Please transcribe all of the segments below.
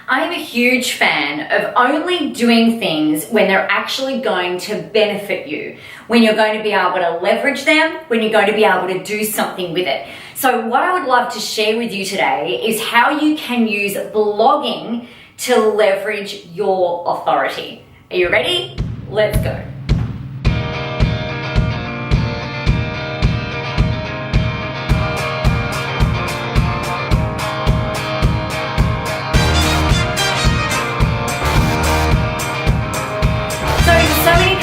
I'm a huge fan of only doing things when they're actually going to benefit you, when you're going to be able to leverage them, when you're going to be able to do something with it. So what I would love to share with you today is how you can use blogging to leverage your authority. Are you ready? Let's go.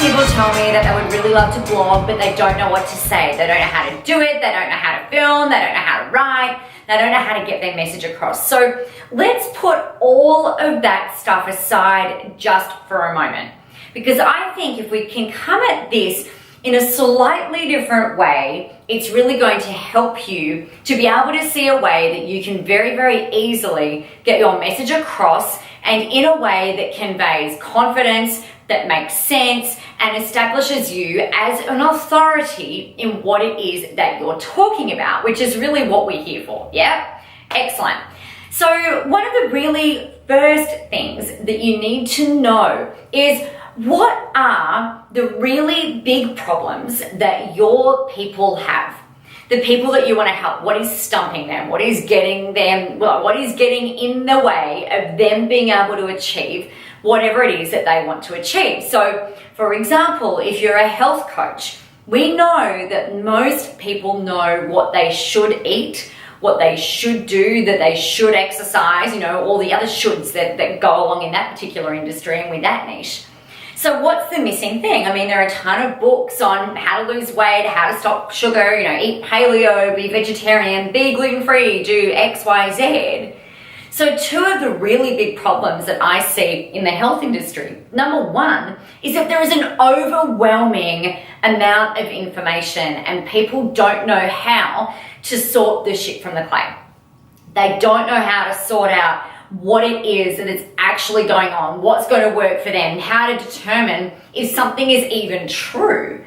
People tell me that they would really love to blog, but they don't know what to say. They don't know how to do it. They don't know how to film. They don't know how to write. They don't know how to get their message across. So let's put all of that stuff aside just for a moment, because I think if we can come at this in a slightly different way, it's really going to help you to be able to see a way that you can very, very easily get your message across, and in a way that conveys confidence, that makes sense, and establishes you as an authority in what it is that you're talking about, which is really what we're here for. Yeah? Excellent. So one of the really first things that you need to know is, what are the really big problems that your people have? The people that you want to help, what is stumping them? What is getting them, what is getting in the way of them being able to achieve whatever it is that they want to achieve? So, for example, if you're a health coach, we know that most people know what they should eat, what they should do, that they should exercise, all the other shoulds that go along in that particular industry and with that niche. So what's the missing thing? I mean, there are a ton of books on how to lose weight, how to stop sugar, eat paleo, be vegetarian, be gluten-free, do X, Y, Z. So two of the really big problems that I see in the health industry, number one, is that there is an overwhelming amount of information and people don't know how to sort the shit from the clay. They don't know how to sort out what it is that is actually going on, what's going to work for them, how to determine if something is even true,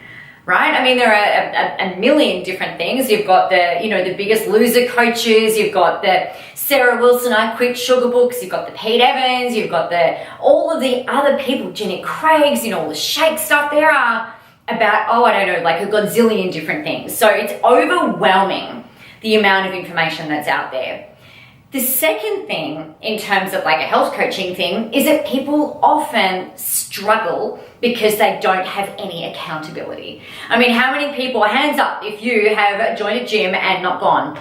right? I mean, there are a million different things. You've got the Biggest Loser coaches, you've got the Sarah Wilson I Quit Sugar books, you've got the Pete Evans, you've got all of the other people, Jenny Craig's, all the shake stuff. There are about, like a godzillion different things. So it's overwhelming, the amount of information that's out there. The second thing, in terms of like a health coaching thing, is that people often struggle because they don't have any accountability. I mean, how many people, hands up if you have joined a gym and not gone?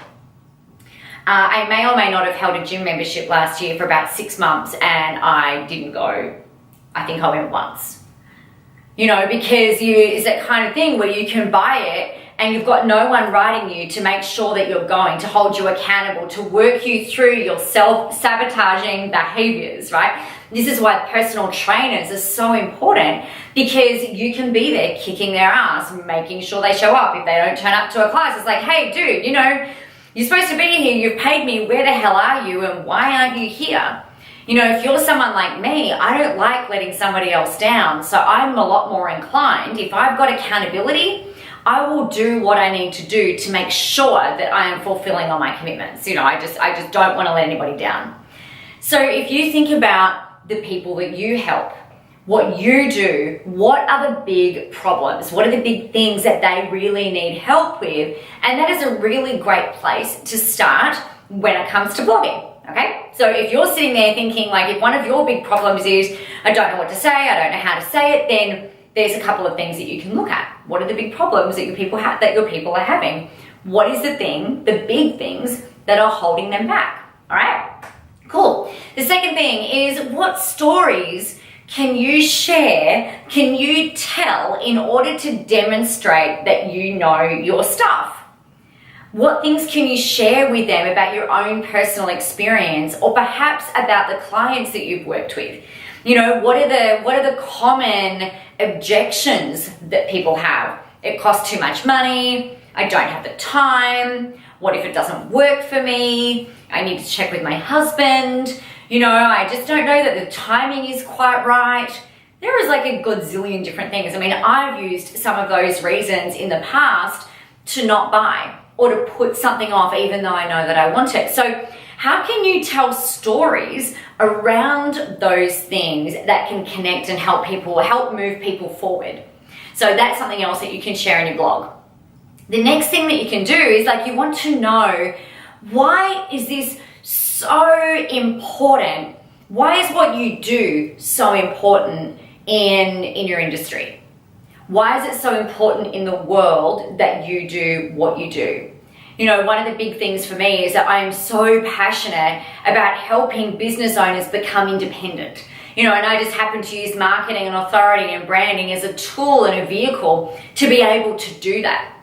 I may or may not have held a gym membership last year for about 6 months and I didn't go. I think I went once. Because it's that kind of thing where you can buy it and you've got no one writing you to make sure that you're going, to hold you accountable, to work you through your self-sabotaging behaviors, right? This is why personal trainers are so important, because you can be there kicking their ass, making sure they show up. If they don't turn up to a class, it's like, hey, dude, you're supposed to be here. You've paid me. Where the hell are you? And why aren't you here? If you're someone like me, I don't like letting somebody else down. So I'm a lot more inclined, if I've got accountability, I will do what I need to do to make sure that I am fulfilling on my commitments. I just don't want to let anybody down. So if you think about the people that you help, what you do, what are the big problems? What are the big things that they really need help with? And that is a really great place to start when it comes to blogging. Okay, so if you're sitting there thinking, like, if one of your big problems is, I don't know what to say, I don't know how to say it, then there's a couple of things that you can look at. What are the big problems that your people are having? What is the big things that are holding them back? All right, cool. The second thing is, what stories can you share, can you tell in order to demonstrate that you know your stuff? What things can you share with them about your own personal experience, or perhaps about the clients that you've worked with? What are the common objections that people have? It costs too much money. I don't have the time. What if it doesn't work for me? I need to check with my husband. I just don't know that the timing is quite right. There is like a godzillion different things. I mean, I've used some of those reasons in the past to not buy or to put something off even though I know that I want it. So How can you tell stories around those things that can connect and help move people forward? So that's something else that you can share in your blog. The next thing that you can do is you want to know, why is this so important? Why is what you do so important in your industry? Why is it so important in the world that you do what you do? One of the big things for me is that I am so passionate about helping business owners become independent. And I just happen to use marketing and authority and branding as a tool and a vehicle to be able to do that.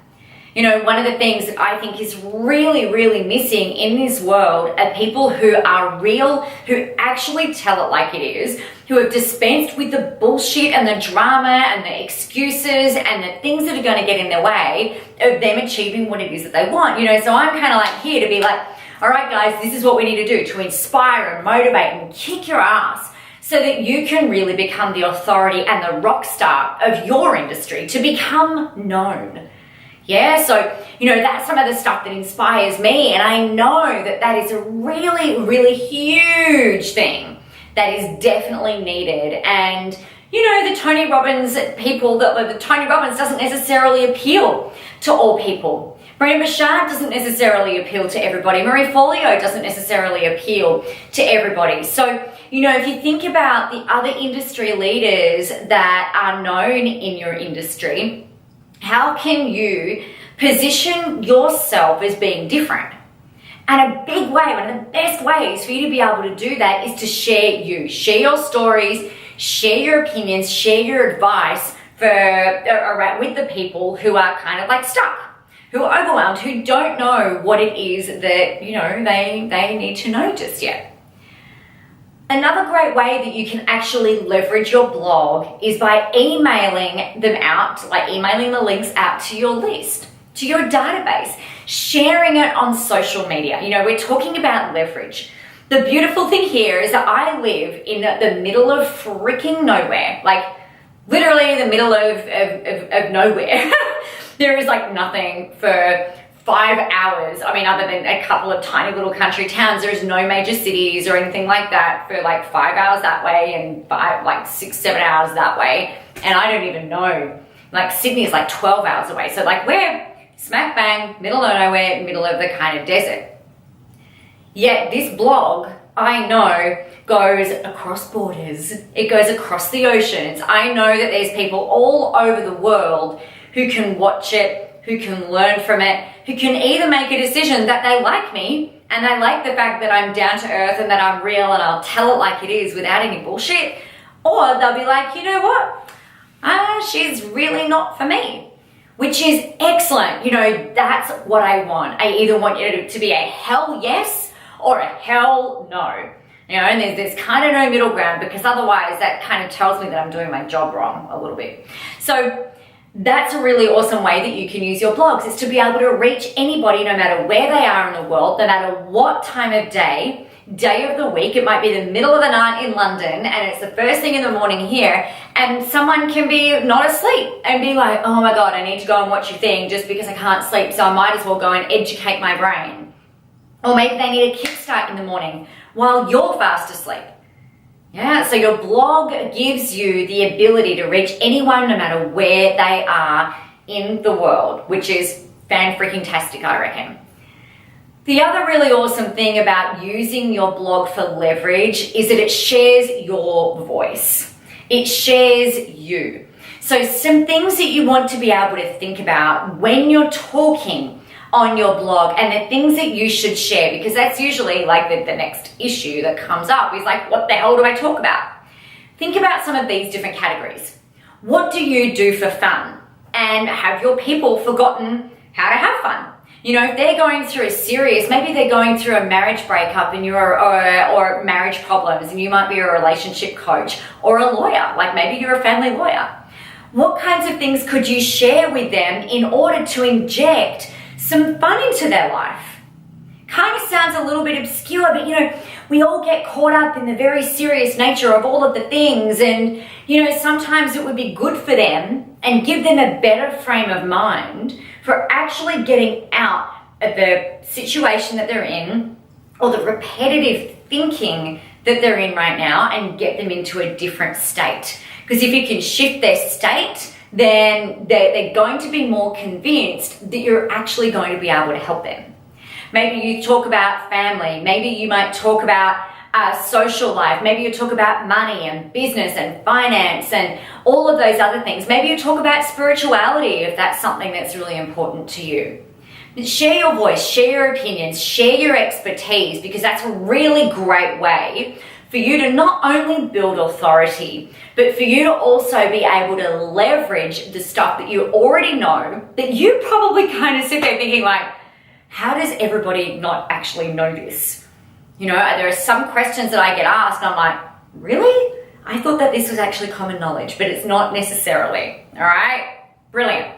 One of the things that I think is really, really missing in this world are people who are real, who actually tell it like it is, who have dispensed with the bullshit and the drama and the excuses and the things that are going to get in their way of them achieving what it is that they want. So I'm kind of here to be all right, guys, this is what we need to do to inspire and motivate and kick your ass so that you can really become the authority and the rock star of your industry, to become known. Yeah, so, that's some of the stuff that inspires me, and I know that is a really, really huge thing that is definitely needed. And, the Tony Robbins doesn't necessarily appeal to all people. Brendon Burchard doesn't necessarily appeal to everybody. Marie Forleo doesn't necessarily appeal to everybody. So, if you think about the other industry leaders that are known in your industry, how can you position yourself as being different? And a big way, one of the best ways for you to be able to do that is to share your stories, share your opinions, share your advice with the people who are kind of stuck, who are overwhelmed, who don't know what it is that, they need to know just yet. Another great way that you can actually leverage your blog is by emailing the links out to your list, to your database, sharing it on social media. We're talking about leverage. The beautiful thing here is that I live in the middle of freaking nowhere, literally the middle of nowhere. There is nothing for 5 hours. Other than a couple of tiny little country towns, there's no major cities or anything like that for 5 hours that way and 6, 7 hours that way. And I don't even know. Sydney is 12 hours away. So we're smack bang, middle of nowhere, middle of the kind of desert. Yet this blog, I know, goes across borders. It goes across the oceans. I know that there's people all over the world who can watch it, who can learn from it, who can either make a decision that they like me and they like the fact that I'm down to earth and that I'm real and I'll tell it like it is without any bullshit, or they'll be you know what? She's really not for me, which is excellent. That's what I want. I either want you to be a hell yes or a hell no. And there's kind of no middle ground, because otherwise that kind of tells me that I'm doing my job wrong a little bit. So that's a really awesome way that you can use your blogs, is to be able to reach anybody no matter where they are in the world, no matter what time of day of the week. It might be the middle of the night in London and it's the first thing in the morning here, and someone can be not asleep and be oh my God, I need to go and watch your thing just because I can't sleep, so I might as well go and educate my brain. Or maybe they need a kickstart in the morning while you're fast asleep. Yeah, so your blog gives you the ability to reach anyone no matter where they are in the world, which is fan-freaking-tastic, I reckon. The other really awesome thing about using your blog for leverage is that it shares your voice. It shares you. So some things that you want to be able to think about when you're talking on your blog, and the things that you should share, because that's usually the next issue that comes up is what the hell do I talk about? Think about some of these different categories. What do you do for fun? And have your people forgotten how to have fun? If they're going through maybe they're going through a marriage breakup and or marriage problems, and you might be a relationship coach or a lawyer, maybe you're a family lawyer. What kinds of things could you share with them in order to inject some fun into their life? Kind of sounds a little bit obscure, but we all get caught up in the very serious nature of all of the things, and sometimes it would be good for them and give them a better frame of mind for actually getting out of the situation that they're in or the repetitive thinking that they're in right now and get them into a different state. Because if you can shift their state, then they're going to be more convinced that you're actually going to be able to help them. Maybe you talk about family. Maybe you might talk about social life. Maybe you talk about money and business and finance and all of those other things. Maybe you talk about spirituality if that's something that's really important to you. Share your voice, share your opinions, share your expertise, because that's a really great way for you to not only build authority, but for you to also be able to leverage the stuff that you already know, that you probably kind of sit there thinking like, how does everybody not actually know this? You know, there are some questions that I get asked, and I'm like, really? I thought that this was actually common knowledge, but it's not necessarily, all right? Brilliant.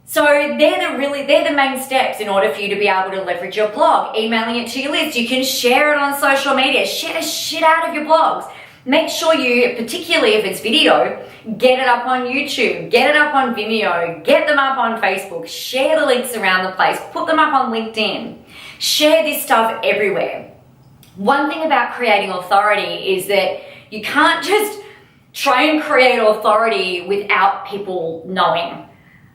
So they're the main steps in order for you to be able to leverage your blog. Emailing it to your list. You can share it on social media. Share the shit out of your blogs. Make sure you, particularly if it's video, get it up on YouTube, get it up on Vimeo, get them up on Facebook, share the links around the place, put them up on LinkedIn. Share this stuff everywhere. One thing about creating authority is that you can't just try and create authority without people knowing.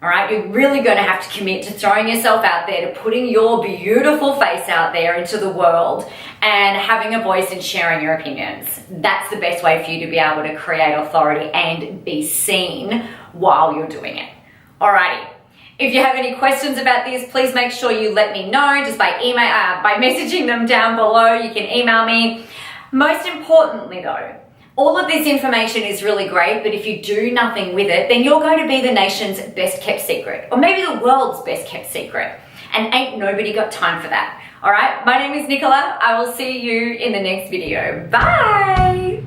All right, you're really going to have to commit to throwing yourself out there, to putting your beautiful face out there into the world and having a voice and sharing your opinions. That's the best way for you to be able to create authority and be seen while you're doing it. Alrighty. If you have any questions about this, please make sure you let me know just by email, by messaging them down below. You can email me. Most importantly though, all of this information is really great, but if you do nothing with it, then you're going to be the nation's best kept secret, or maybe the world's best kept secret. And ain't nobody got time for that. All right, my name is Nicola. I will see you in the next video. Bye.